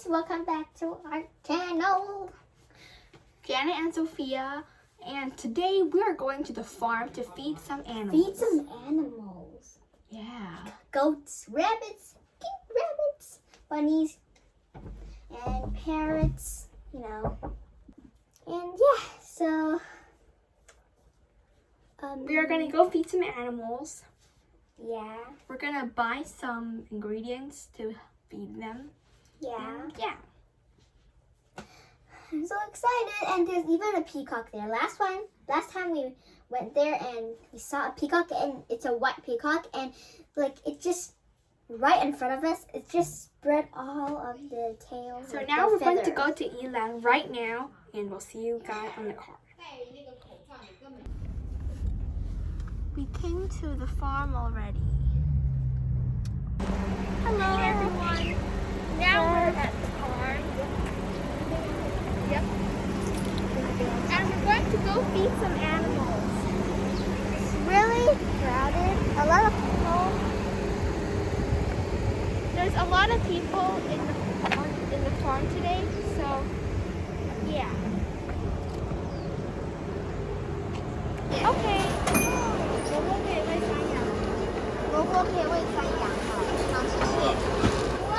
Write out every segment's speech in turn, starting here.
welcome back to our channel. Janet and Sophia, and today we're going to the farm to feed some animals. Feed some animals. Yeah. Goats, rabbits, bunnies, and parrots, you know. And yeah, so We are gonna go feed some animals. yeah. We're gonna buy some ingredients to feed them. Yeah. And yeah. I'm so excited, and there's even a peacock there. Last time we went there and we saw a peacock, and it's a white peacock, and like it just right in front of us, it just spread all of the tails. So like now the we're going to feathers. go to Yilan right now, and we'll see you guys on the car. We came to the farm already. Hello everyone. Now we're at the farm. Yep. And we're going to go feed some animals. It's really crowded. A lot of people. There's a lot of people in the farm today, so yeah. Okay. 萝卜可以喂山羊哈，好，谢谢。哇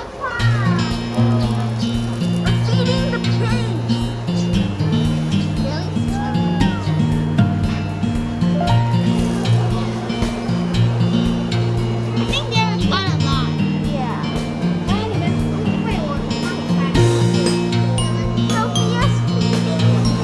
We're feeding the pigs. Really? I think there's quite a lot. Yeah. Sophia's feeding the pigs.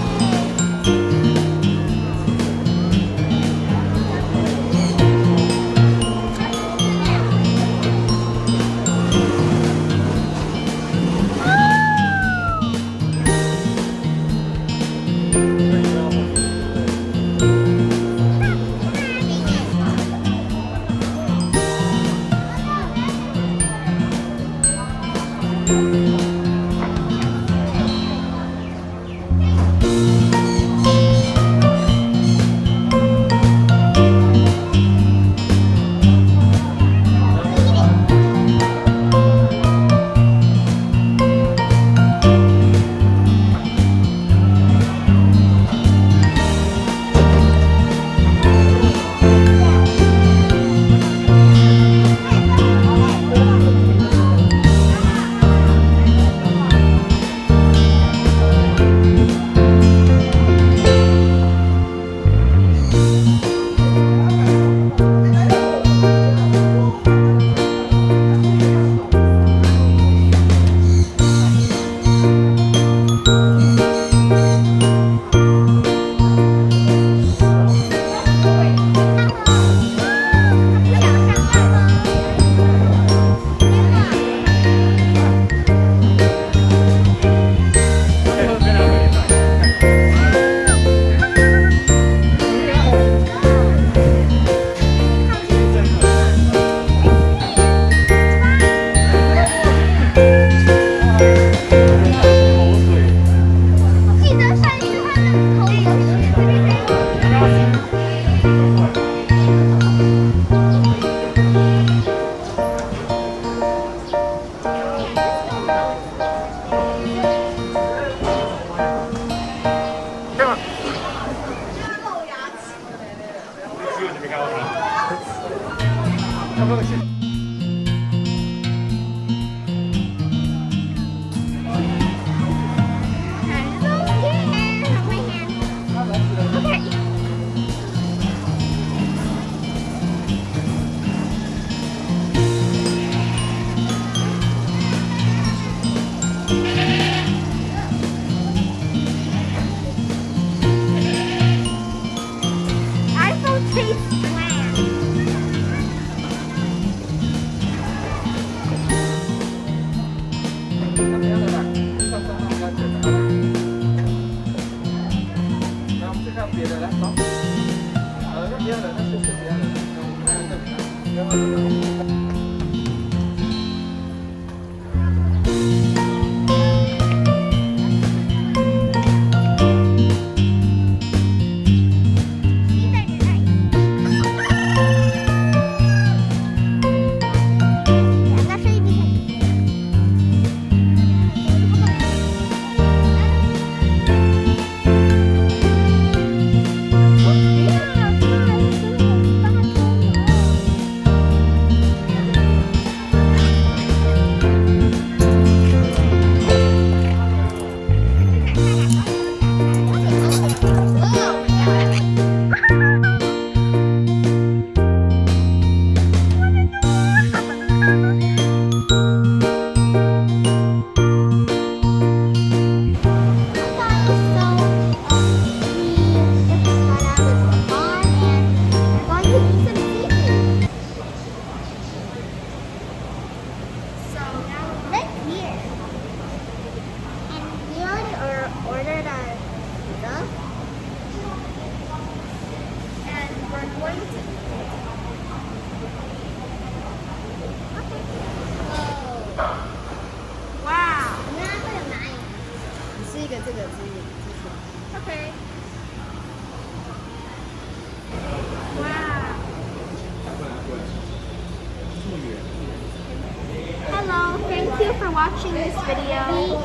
you for watching this video.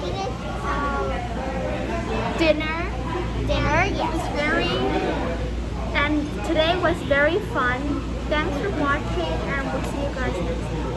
Dinner. Yes. And today was very fun. Thanks for watching, and we'll see you guys next time.